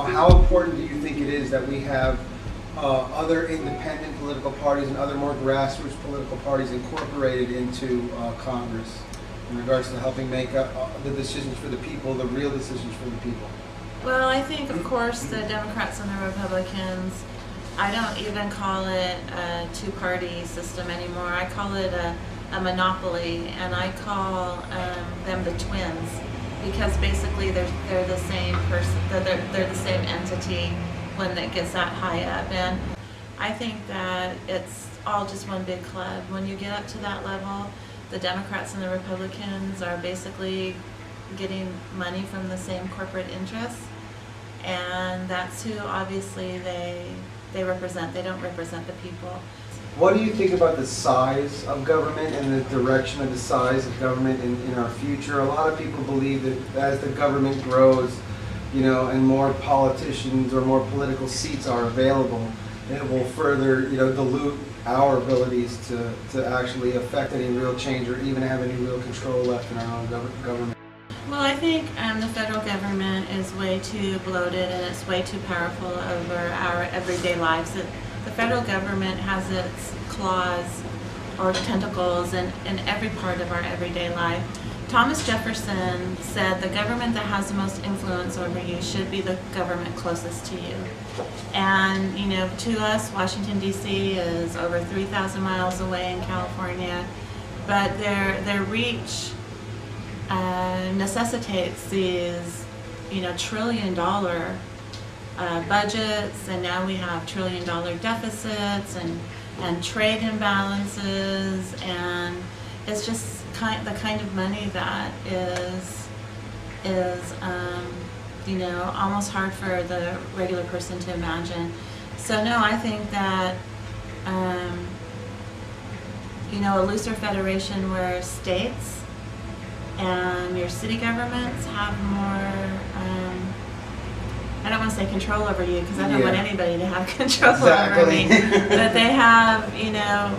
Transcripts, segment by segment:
how important do you think it is that we have other independent political parties and other more grassroots political parties incorporated into Congress in regards to helping make the decisions for the people, the real decisions for the people? Well, I think, of course, the Democrats and the Republicans, I don't even call it a two-party system anymore. I call it a monopoly, and I call them the twins, because basically they're the same person, they're the same entity when it gets that high up. And I think that it's all just one big club. When you get up to that level, the Democrats and the Republicans are basically getting money from the same corporate interests, and that's who obviously they represent. They don't represent the people. What do you think about the size of government and the direction of the size of government in our future? A lot of people believe that as the government grows, and more politicians or more political seats are available, it will further, dilute our abilities to actually affect any real change or even have any real control left in our own government. Well, I think the federal government is way too bloated and it's way too powerful over our everyday lives. The federal government has its claws or tentacles in every part of our everyday life. Thomas Jefferson said the government that has the most influence over you should be the government closest to you. And, to us, Washington, D.C. is over 3,000 miles away in California, but their reach necessitates these, trillion-dollar budgets, and now we have trillion-dollar deficits and trade imbalances, and it's just the kind of money that is almost hard for the regular person to imagine. So no, I think that a looser federation where states and your city governments have more, I don't want to say control over you, because I don't want anybody to have control over me, but they have,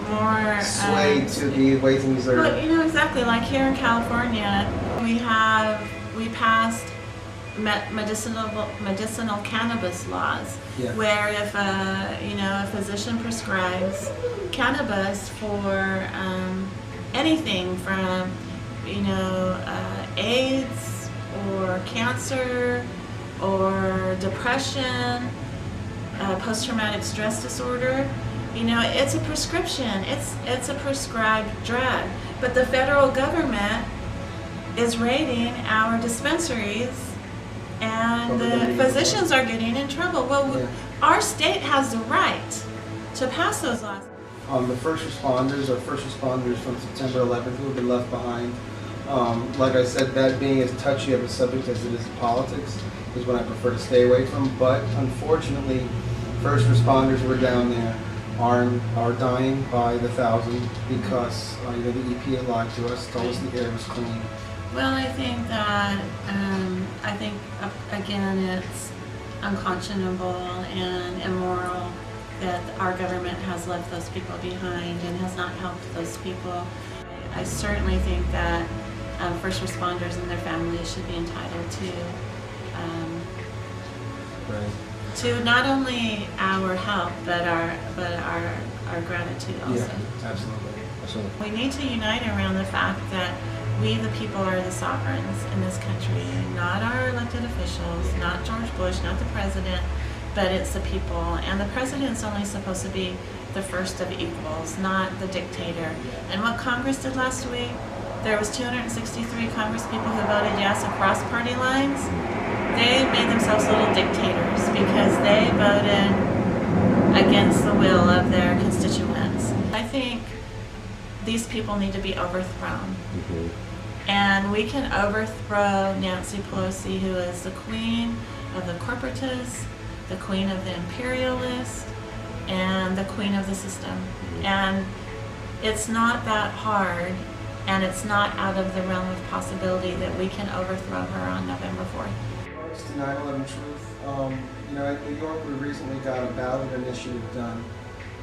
more sway to the way things are. Well, exactly. Like here in California, we passed medicinal cannabis laws, where if a physician prescribes cannabis for anything from AIDS or cancer or depression, post-traumatic stress disorder, it's a prescription. It's a prescribed drug. But the federal government is raiding our dispensaries, and the physicians are getting in trouble. Well, our state has the right to pass those laws. The first responders from September 11th who have been left behind, like I said, that being as touchy of a subject as it is politics, is what I prefer to stay away from. But unfortunately, first responders who are down there are dying by the thousand because the EPA lied to us, told us the air was clean. Well, I think that again, it's unconscionable and immoral that our government has left those people behind and has not helped those people. I certainly think that first responders and their families should be entitled to not only our help but our gratitude also. Yeah, absolutely. We need to unite around the fact that we, the people, are the sovereigns in this country, not our elected officials, not George Bush, not the president, but it's the people. And the president's only supposed to be the first of equals, not the dictator. And what Congress did last week, there was 263 Congress people who voted yes across party lines. They made themselves little dictators because they voted against the will of their constituents. I think these people need to be overthrown. And we can overthrow Nancy Pelosi, who is the queen of the corporatists, the queen of the imperialists, and the queen of the system. And it's not that hard, and it's not out of the realm of possibility that we can overthrow her on November 4th. It's the 9/11 truth. In New York, we recently got a ballot initiative done,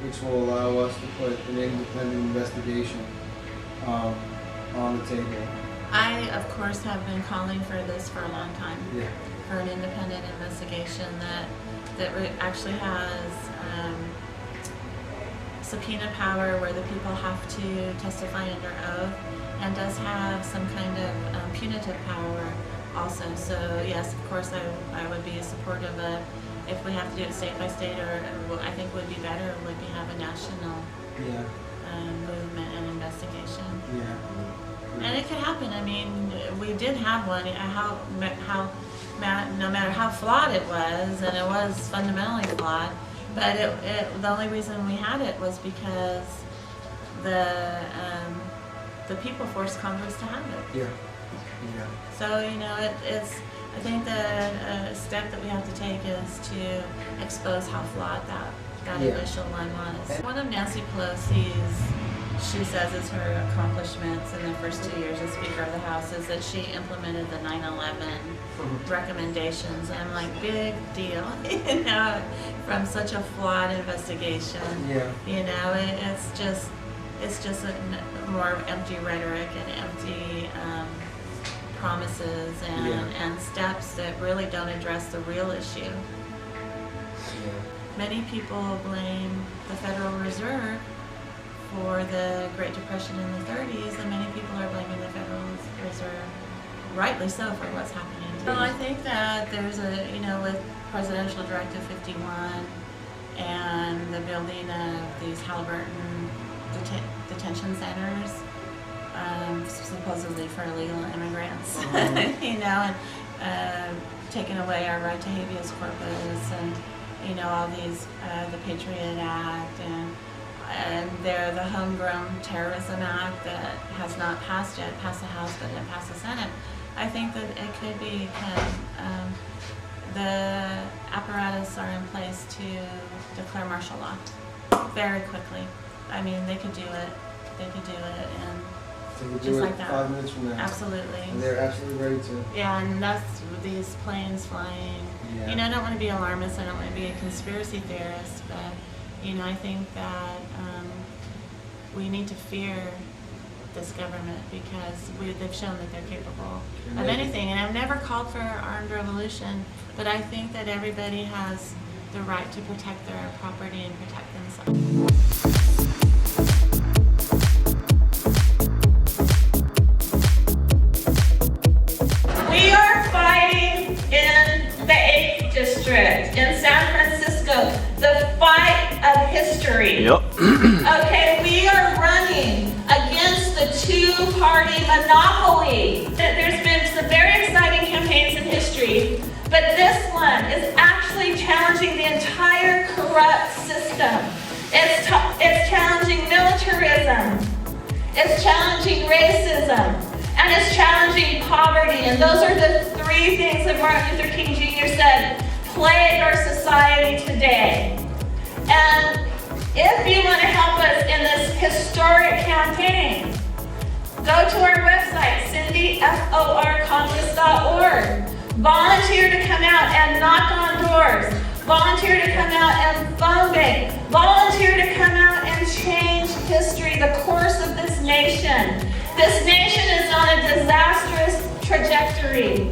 which will allow us to put an independent investigation on the table. I, of course, have been calling for this for a long time. Yeah. For an independent investigation that actually has subpoena power where the people have to testify under oath, and does have some kind of punitive power also. So yes, of course, I would be supportive of, if we have to do it state by state, or I think would be better would be have a national Yeah. movement and investigation. Yeah. And it could happen. I mean, we did have one. No matter how flawed it was, and it was fundamentally flawed, but the only reason we had it was because the people forced Congress to have it. Yeah. Yeah. So it's. I think the step that we have to take is to expose how flawed that Yeah. initial one was. One of Nancy Pelosi's, she says, is her accomplishments in the first 2 years as Speaker of the House is that she implemented the 9/11 recommendations. And I'm like, big deal, from such a flawed investigation. Yeah. It's just a more empty rhetoric and empty promises and steps that really don't address the real issue. Yeah. Many people blame the Federal Reserve for the Great Depression in the 30s, and many people are blaming the Federal Reserve, rightly so, for what's happening today. Well, I think that there's with Presidential Directive 51 and the building of these Halliburton detention centers, supposedly for illegal immigrants, and taking away our right to habeas corpus, and all these, the Patriot Act, and the Homegrown Terrorism Act that has not passed yet, passed the House but didn't pass the Senate. I think that it could be the apparatus are in place to declare martial law very quickly. I mean, they could do it. They could do it, and They could just do it like that. 5 minutes from now. Absolutely. And they're absolutely ready to. Yeah, and that's these planes flying. Yeah. I don't want to be alarmist. I don't want to be a conspiracy theorist, but I think that we need to fear this government because they've shown that they're capable of anything. And I've never called for armed revolution, but I think that everybody has the right to protect their property and protect themselves. We are fighting in the 8th District in San Francisco, the fight of history. Yep. Okay, we are running against the two-party monopoly. There's been some very exciting campaigns in history, but this one is actually challenging the entire corrupt system. It's challenging militarism. It's challenging racism. And it's challenging poverty. And those are the 3 things that Martin Luther King Jr. said plague our society today. And if you want to help us in this historic campaign, go to our website, cindyforcongress.org. Volunteer to come out and knock on doors. Volunteer to come out and phone bank. Volunteer to come out and change history, the course of this nation. This nation is on a disastrous trajectory.